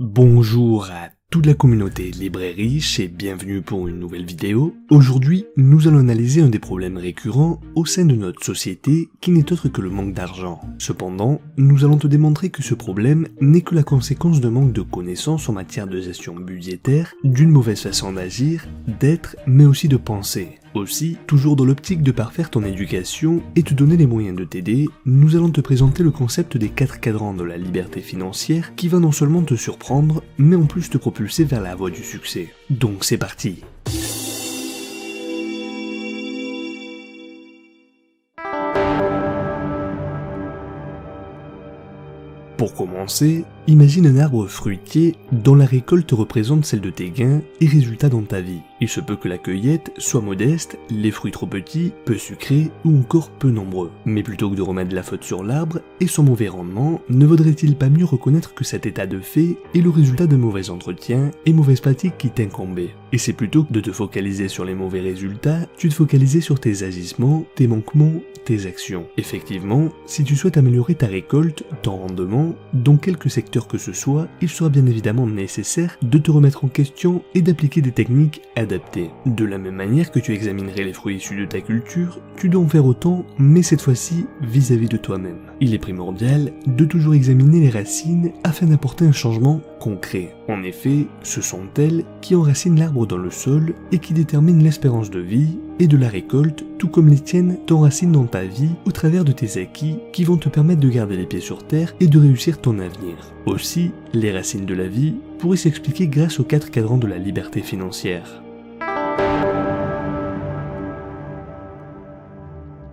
Bonjour à toute la communauté libre et riche et bienvenue pour une nouvelle vidéo. Aujourd'hui, nous allons analyser un des problèmes récurrents au sein de notre société qui n'est autre que le manque d'argent. Cependant, nous allons te démontrer que ce problème n'est que la conséquence d'un manque de connaissances en matière de gestion budgétaire, d'une mauvaise façon d'agir, d'être, mais aussi de penser. Aussi, toujours dans l'optique de parfaire ton éducation et te donner les moyens de t'aider, nous allons te présenter le concept des 4 cadrans de la liberté financière qui va non seulement te surprendre, mais en plus te propulser vers la voie du succès. Donc c'est parti! Pour commencer, imagine un arbre fruitier dont la récolte représente celle de tes gains et résultats dans ta vie. Il se peut que la cueillette soit modeste, les fruits trop petits, peu sucrés ou encore peu nombreux. Mais plutôt que de remettre la faute sur l'arbre et son mauvais rendement, ne vaudrait-il pas mieux reconnaître que cet état de fait est le résultat de mauvais entretien et mauvaises pratiques qui t'incombaient? Et c'est plutôt que de te focaliser sur les mauvais résultats, tu te focaliser sur tes agissements, tes manquements, tes actions. Effectivement, si tu souhaites améliorer ta récolte, ton rendement, dans quelque secteur que ce soit, il sera bien évidemment nécessaire de te remettre en question et d'appliquer des techniques adaptées. De la même manière que tu examinerais les fruits issus de ta culture, tu dois en faire autant, mais cette fois-ci vis-à-vis de toi-même. Il est primordial de toujours examiner les racines afin d'apporter un changement concret. En effet, ce sont elles qui enracinent l'arbre dans le sol et qui déterminent l'espérance de vie et de la récolte, tout comme les tiennes t'enracinent dans ta vie au travers de tes acquis qui vont te permettre de garder les pieds sur terre et de réussir ton avenir. Aussi, les racines de la vie pourraient s'expliquer grâce aux 4 cadrans de la liberté financière.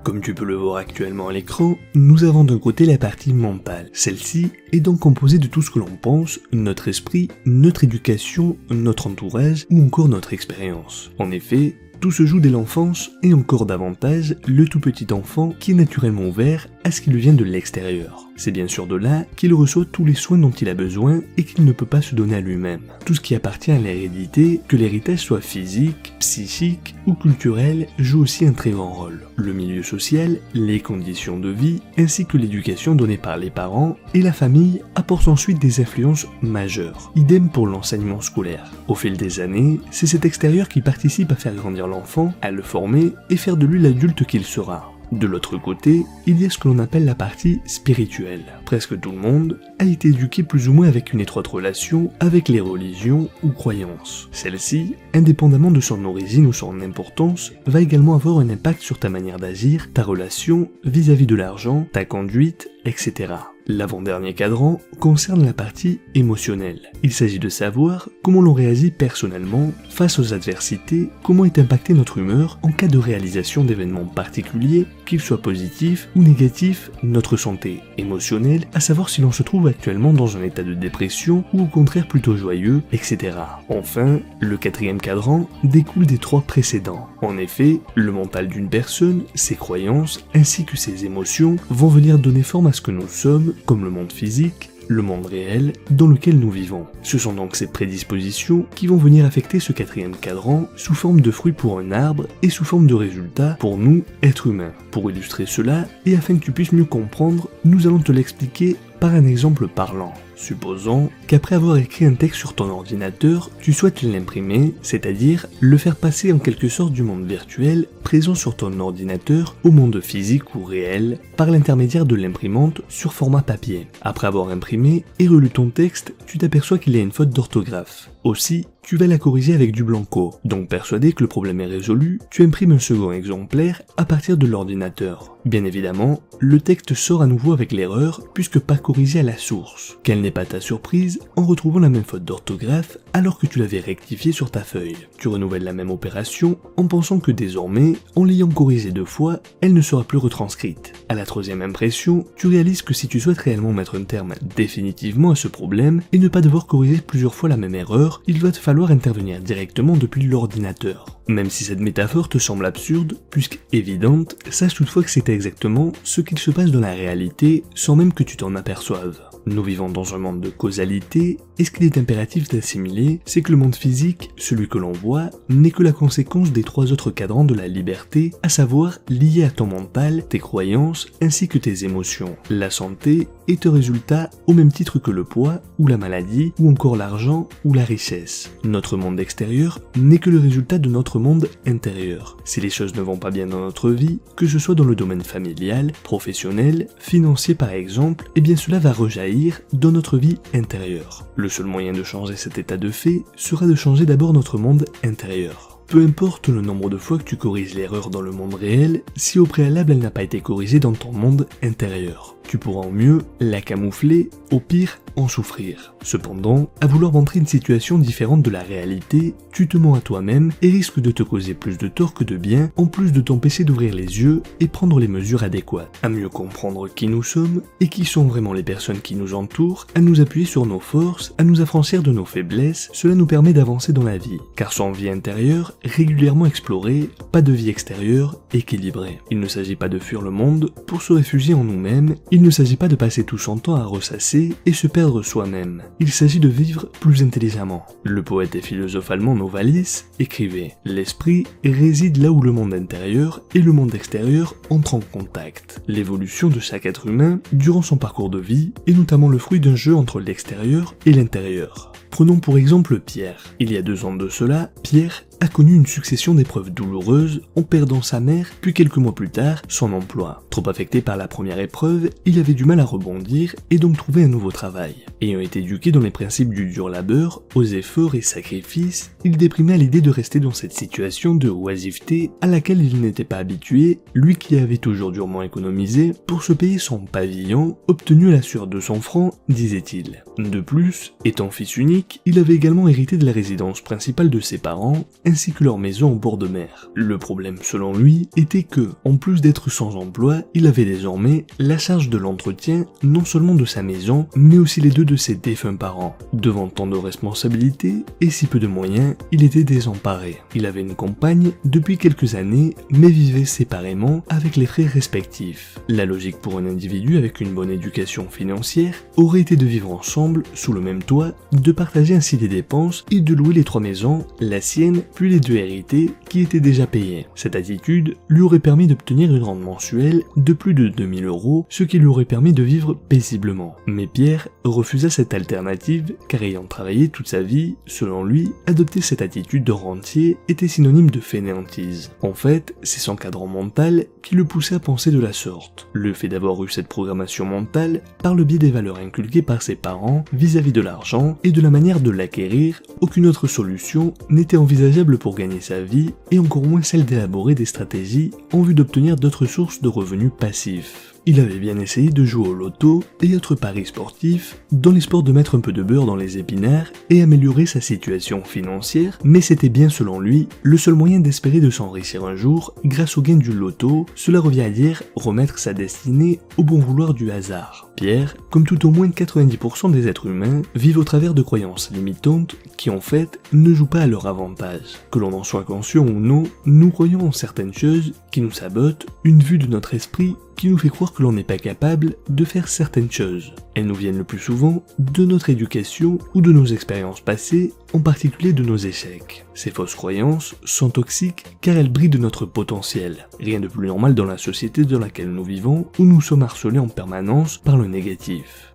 Comme tu peux le voir actuellement à l'écran, nous avons d'un côté la partie mentale. Celle-ci est donc composée de tout ce que l'on pense, notre esprit, notre éducation, notre entourage ou encore notre expérience. En effet, tout se joue dès l'enfance et encore davantage le tout petit enfant qui est naturellement ouvert à ce qui lui vient de l'extérieur. C'est bien sûr de là qu'il reçoit tous les soins dont il a besoin et qu'il ne peut pas se donner à lui-même. Tout ce qui appartient à l'hérédité, que l'héritage soit physique, psychique ou culturel, joue aussi un très grand rôle. Le milieu social, les conditions de vie, ainsi que l'éducation donnée par les parents et la famille apportent ensuite des influences majeures. Idem pour l'enseignement scolaire. Au fil des années, c'est cet extérieur qui participe à faire grandir l'enfant, à le former et faire de lui l'adulte qu'il sera. De l'autre côté, il y a ce que l'on appelle la partie spirituelle. Presque tout le monde a été éduqué plus ou moins avec une étroite relation avec les religions ou croyances. Celle-ci, indépendamment de son origine ou son importance, va également avoir un impact sur ta manière d'agir, ta relation vis-à-vis de l'argent, ta conduite, etc. L'avant-dernier cadran concerne la partie émotionnelle. Il s'agit de savoir comment l'on réagit personnellement face aux adversités, comment est impactée notre humeur en cas de réalisation d'événements particuliers, qu'ils soient positifs ou négatifs, notre santé émotionnelle, à savoir si l'on se trouve actuellement dans un état de dépression ou au contraire plutôt joyeux, etc. Enfin, le 4e cadran découle des 3 précédents. En effet, le mental d'une personne, ses croyances ainsi que ses émotions vont venir donner forme à ce que nous sommes, comme le monde physique, le monde réel dans lequel nous vivons. Ce sont donc ces prédispositions qui vont venir affecter ce 4e cadran sous forme de fruits pour un arbre et sous forme de résultats pour nous, êtres humains. Pour illustrer cela, et afin que tu puisses mieux comprendre, nous allons te l'expliquer par un exemple parlant. Supposons qu'après avoir écrit un texte sur ton ordinateur, tu souhaites l'imprimer, c'est-à-dire le faire passer en quelque sorte du monde virtuel présent sur ton ordinateur au monde physique ou réel par l'intermédiaire de l'imprimante sur format papier. Après avoir imprimé et relu ton texte, tu t'aperçois qu'il y a une faute d'orthographe. Aussi, tu vas la corriger avec du blanco. Donc persuadé que le problème est résolu, tu imprimes un second exemplaire à partir de l'ordinateur. Bien évidemment, le texte sort à nouveau avec l'erreur puisque pas corrigé à la source. Quelle n'est pas ta surprise en retrouvant la même faute d'orthographe alors que tu l'avais rectifiée sur ta feuille. Tu renouvelles la même opération en pensant que désormais, en l'ayant corrigée 2 fois, elle ne sera plus retranscrite. À la 3e impression, tu réalises que si tu souhaites réellement mettre un terme définitivement à ce problème et ne pas devoir corriger plusieurs fois la même erreur, il va te falloir intervenir directement depuis l'ordinateur. Même si cette métaphore te semble absurde, puisque évidente, sache toutefois que c'est exactement ce qu'il se passe dans la réalité sans même que tu t'en aperçoives. Nous vivons dans un monde de causalité, et ce qu'il est impératif d'assimiler, c'est que le monde physique, celui que l'on voit, n'est que la conséquence des 3 autres cadrans de la liberté, à savoir liés à ton mental, tes croyances, ainsi que tes émotions. La santé est un résultat au même titre que le poids ou la maladie ou encore l'argent ou la richesse. Notre monde extérieur n'est que le résultat de notre monde intérieur. Si les choses ne vont pas bien dans notre vie, que ce soit dans le domaine familial, professionnel, financier par exemple, eh bien cela va rejaillir dans notre vie intérieure. Le seul moyen de changer cet état de fait sera de changer d'abord notre monde intérieur. Peu importe le nombre de fois que tu corriges l'erreur dans le monde réel, si au préalable elle n'a pas été corrigée dans ton monde intérieur. Tu pourras au mieux la camoufler, au pire en souffrir. Cependant, à vouloir montrer une situation différente de la réalité, tu te mens à toi-même et risques de te causer plus de tort que de bien, en plus de t'empêcher d'ouvrir les yeux et prendre les mesures adéquates. À mieux comprendre qui nous sommes et qui sont vraiment les personnes qui nous entourent, à nous appuyer sur nos forces, à nous affranchir de nos faiblesses, cela nous permet d'avancer dans la vie. Car sans vie intérieure, régulièrement explorée, pas de vie extérieure équilibrée. Il ne s'agit pas de fuir le monde pour se réfugier en nous-mêmes, il ne s'agit pas de passer tout son temps à ressasser et se perdre soi-même. Il s'agit de vivre plus intelligemment. Le poète et philosophe allemand Novalis écrivait « L'esprit réside là où le monde intérieur et le monde extérieur entrent en contact. L'évolution de chaque être humain durant son parcours de vie est notamment le fruit d'un jeu entre l'extérieur et l'intérieur. » Prenons pour exemple Pierre. Il y a 2 ans de cela, Pierre a connu une succession d'épreuves douloureuses en perdant sa mère, puis quelques mois plus tard, son emploi. Trop affecté par la première épreuve, il avait du mal à rebondir et donc trouver un nouveau travail. Ayant été éduqué dans les principes du dur labeur, aux efforts et sacrifices, il déprimait à l'idée de rester dans cette situation de oisiveté à laquelle il n'était pas habitué, lui qui avait toujours durement économisé pour se payer son pavillon, obtenu à la sueur de son franc, disait-il. De plus, étant fils unique, il avait également hérité de la résidence principale de ses parents, ainsi que leur maison au bord de mer. Le problème, selon lui, était que, en plus d'être sans emploi, il avait désormais la charge de l'entretien non seulement de sa maison, mais aussi les 2 de ses défunts parents. Devant tant de responsabilités et si peu de moyens, il était désemparé. Il avait une compagne depuis quelques années, mais vivait séparément avec les frères respectifs. La logique pour un individu avec une bonne éducation financière aurait été de vivre ensemble, sous le même toit, de partager ainsi les dépenses et de louer les 3 maisons, la sienne, puis les 2 hérités qui étaient déjà payés. Cette attitude lui aurait permis d'obtenir une rente mensuelle de plus de 2000 €, ce qui lui aurait permis de vivre paisiblement. Mais Pierre refusa cette alternative car ayant travaillé toute sa vie, selon lui, adopter cette attitude de rentier était synonyme de fainéantise. En fait, c'est son cadran mental qui le poussait à penser de la sorte. Le fait d'avoir eu cette programmation mentale par le biais des valeurs inculquées par ses parents vis-à-vis de l'argent et de la manière de l'acquérir, aucune autre solution n'était envisageable pour gagner sa vie et encore moins celle d'élaborer des stratégies en vue d'obtenir d'autres sources de revenus passifs. Il avait bien essayé de jouer au loto et autres paris sportifs dans l'espoir de mettre un peu de beurre dans les épinards et améliorer sa situation financière, mais c'était bien selon lui le seul moyen d'espérer de s'enrichir un jour grâce au gain du loto, cela revient à dire remettre sa destinée au bon vouloir du hasard. Pierre, comme tout au moins 90% des êtres humains, vivent au travers de croyances limitantes qui en fait ne jouent pas à leur avantage. Que l'on en soit conscient ou non, nous croyons en certaines choses qui nous sabotent, une vue de notre esprit qui nous fait croire que l'on n'est pas capable de faire certaines choses. Elles nous viennent le plus souvent de notre éducation ou de nos expériences passées, en particulier de nos échecs. Ces fausses croyances sont toxiques car elles brident notre potentiel. Rien de plus normal dans la société dans laquelle nous vivons, où nous sommes harcelés en permanence par le négatif.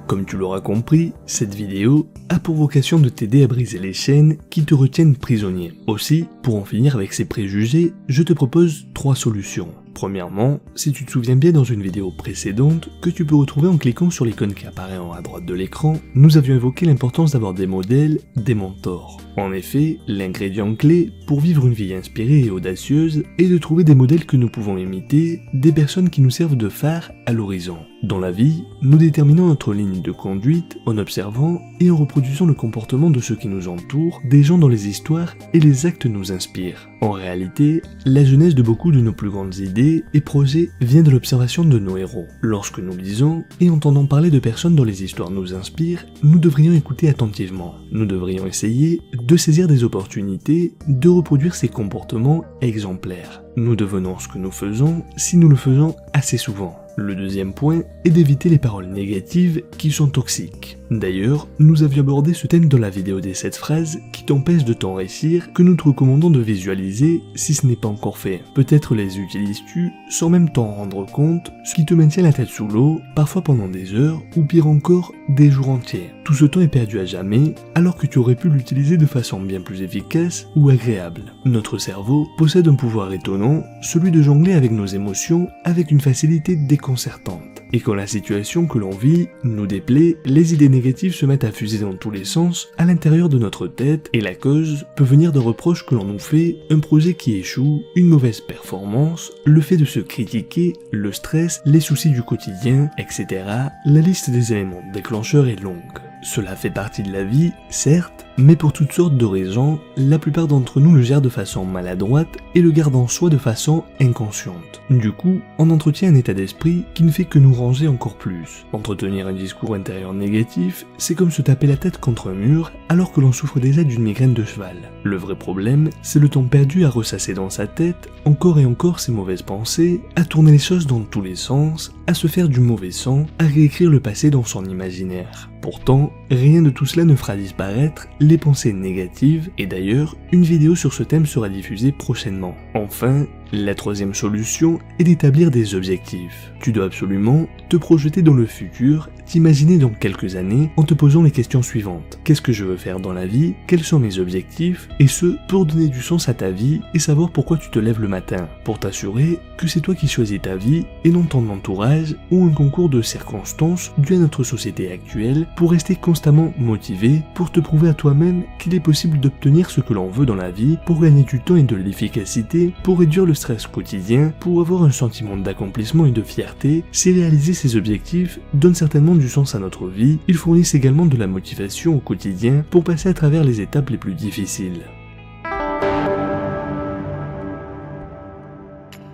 Comme tu l'auras compris, cette vidéo a pour vocation de t'aider à briser les chaînes qui te retiennent prisonnier. Aussi, pour en finir avec ces préjugés, je te propose 3 solutions. Premièrement, si tu te souviens bien dans une vidéo précédente, que tu peux retrouver en cliquant sur l'icône qui apparaît en haut à droite de l'écran, nous avions évoqué l'importance d'avoir des modèles, des mentors. En effet, l'ingrédient clé pour vivre une vie inspirée et audacieuse est de trouver des modèles que nous pouvons imiter, des personnes qui nous servent de phare à l'horizon. Dans la vie, nous déterminons notre ligne de conduite en observant et en reproduisant le comportement de ceux qui nous entourent, des gens dont les histoires et les actes nous inspirent. En réalité, la genèse de beaucoup de nos plus grandes idées et projets vient de l'observation de nos héros. Lorsque nous lisons et entendons parler de personnes dont les histoires nous inspirent, nous devrions écouter attentivement. Nous devrions essayer de saisir des opportunités, de reproduire ces comportements exemplaires. nous devenons ce que nous faisons si nous le faisons assez souvent. Le deuxième point est d'éviter les paroles négatives qui sont toxiques. D'ailleurs, nous avions abordé ce thème dans la vidéo des 7 phrases qui t'empêchent de t'en réussir que nous te recommandons de visualiser si ce n'est pas encore fait. Peut-être les utilises-tu sans même t'en rendre compte, ce qui te maintient la tête sous l'eau, parfois pendant des heures ou pire encore, des jours entiers. Tout ce temps est perdu à jamais alors que tu aurais pu l'utiliser de façon bien plus efficace ou agréable. Notre cerveau possède un pouvoir étonnant, celui de jongler avec nos émotions avec une facilité déconcertante. Et quand la situation que l'on vit nous déplaît, les idées négatives se mettent à fuser dans tous les sens à l'intérieur de notre tête et la cause peut venir d'un reproche que l'on nous fait, un projet qui échoue, une mauvaise performance, le fait de se critiquer, le stress, les soucis du quotidien, etc. La liste des éléments déclencheurs est longue. Cela fait partie de la vie, certes, mais pour toutes sortes de raisons, la plupart d'entre nous le gèrent de façon maladroite et le gardent en soi de façon inconsciente. Du coup, on entretient un état d'esprit qui ne fait que nous ranger encore plus. Entretenir un discours intérieur négatif, c'est comme se taper la tête contre un mur alors que l'on souffre déjà d'une migraine de cheval. Le vrai problème, c'est le temps perdu à ressasser dans sa tête, encore et encore ces mauvaises pensées, à tourner les choses dans tous les sens, à se faire du mauvais sang, à réécrire le passé dans son imaginaire. Pourtant, rien de tout cela ne fera disparaître les pensées négatives, et d'ailleurs, une vidéo sur ce thème sera diffusée prochainement. Enfin, la troisième solution est d'établir des objectifs. Tu dois absolument te projeter dans le futur, t'imaginer dans quelques années en te posant les questions suivantes. Qu'est-ce que je veux faire dans la vie? Quels sont mes objectifs? Et ce, pour donner du sens à ta vie et savoir pourquoi tu te lèves le matin. Pour t'assurer que c'est toi qui choisis ta vie et non ton entourage ou un concours de circonstances dû à notre société actuelle pour rester constamment motivé, pour te prouver à toi-même qu'il est possible d'obtenir ce que l'on veut dans la vie, pour gagner du temps et de l'efficacité, pour réduire le stress quotidien, pour avoir un sentiment d'accomplissement et de fierté. Si réaliser ces objectifs donne certainement du sens à notre vie, ils fournissent également de la motivation au quotidien pour passer à travers les étapes les plus difficiles.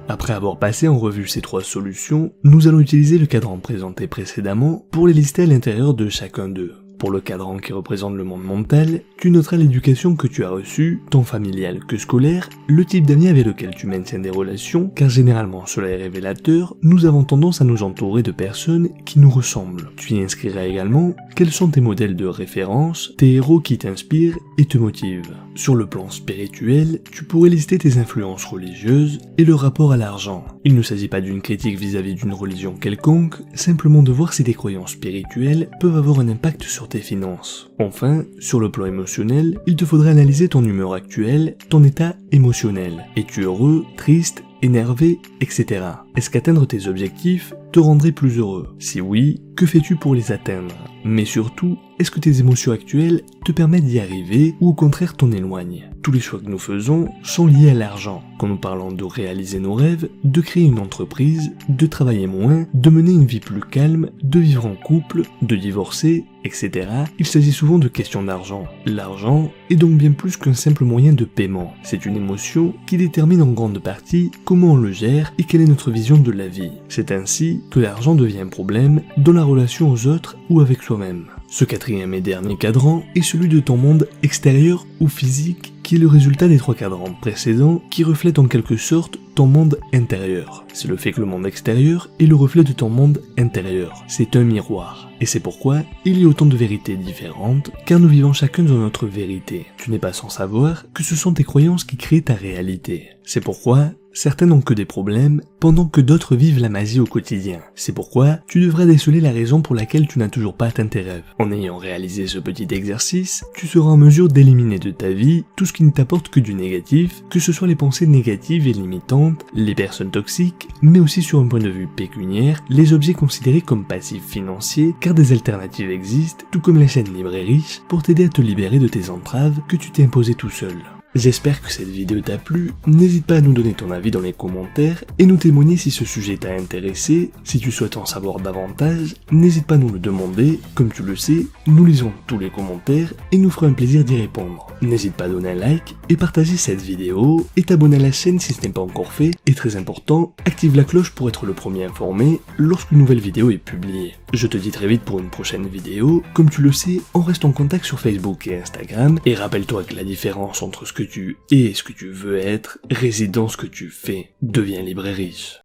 Après avoir passé en revue ces 3 solutions, nous allons utiliser le cadran présenté précédemment pour les lister à l'intérieur de chacun d'eux. Pour le cadran qui représente le monde mental, tu noteras l'éducation que tu as reçue, tant familiale que scolaire, le type d'amis avec lequel tu maintiens des relations, car généralement cela est révélateur, nous avons tendance à nous entourer de personnes qui nous ressemblent. Tu y inscriras également quels sont tes modèles de référence, tes héros qui t'inspirent et te motivent. Sur le plan spirituel, tu pourrais lister tes influences religieuses et le rapport à l'argent. Il ne s'agit pas d'une critique vis-à-vis d'une religion quelconque, simplement de voir si tes croyances spirituelles peuvent avoir un impact sur tes finances. Enfin, sur le plan émotionnel, il te faudrait analyser ton humeur actuelle, ton état émotionnel. Es-tu heureux, triste, énervé, etc. Est-ce qu'atteindre tes objectifs te rendrait plus heureux? Si oui, que fais-tu pour les atteindre? Mais surtout, est-ce que tes émotions actuelles te permettent d'y arriver ou au contraire t'en éloignent? Tous les choix que nous faisons sont liés à l'argent. Quand nous parlons de réaliser nos rêves, de créer une entreprise, de travailler moins, de mener une vie plus calme, de vivre en couple, de divorcer, etc., il s'agit souvent de questions d'argent. L'argent est donc bien plus qu'un simple moyen de paiement. C'est une émotion qui détermine en grande partie comment on le gère et quelle est notre vision de la vie. C'est ainsi que l'argent devient un problème dans la relation aux autres ou avec soi-même. Ce quatrième et dernier cadran est celui de ton monde extérieur ou physique, qui est le résultat des 3 cadrans précédents qui reflètent en quelque sorte ton monde intérieur. C'est le fait que le monde extérieur est le reflet de ton monde intérieur. C'est un miroir. Et c'est pourquoi il y a autant de vérités différentes, car nous vivons chacun dans notre vérité. Tu n'es pas sans savoir que ce sont tes croyances qui créent ta réalité. C'est pourquoi certains n'ont que des problèmes, pendant que d'autres vivent la magie au quotidien. C'est pourquoi tu devrais déceler la raison pour laquelle tu n'as toujours pas atteint tes rêves. En ayant réalisé ce petit exercice, tu seras en mesure d'éliminer de ta vie tout ce qui ne t'apporte que du négatif, que ce soit les pensées négatives et limitantes, les personnes toxiques, mais aussi sur un point de vue pécuniaire, les objets considérés comme passifs financiers, car des alternatives existent, tout comme les chaînes libres et riches, pour t'aider à te libérer de tes entraves que tu t'es imposées tout seul. J'espère que cette vidéo t'a plu, n'hésite pas à nous donner ton avis dans les commentaires et nous témoigner si ce sujet t'a intéressé. Si tu souhaites en savoir davantage, n'hésite pas à nous le demander, comme tu le sais, nous lisons tous les commentaires et nous ferons un plaisir d'y répondre. N'hésite pas à donner un like et partager cette vidéo et t'abonner à la chaîne si ce n'est pas encore fait, et très important, active la cloche pour être le premier informé lorsqu'une nouvelle vidéo est publiée. Je te dis très vite pour une prochaine vidéo, comme tu le sais, on reste en contact sur Facebook et Instagram, et rappelle-toi que la différence entre ce que que tu es ce que tu veux être, réside dans ce que tu fais, deviens libre et riche.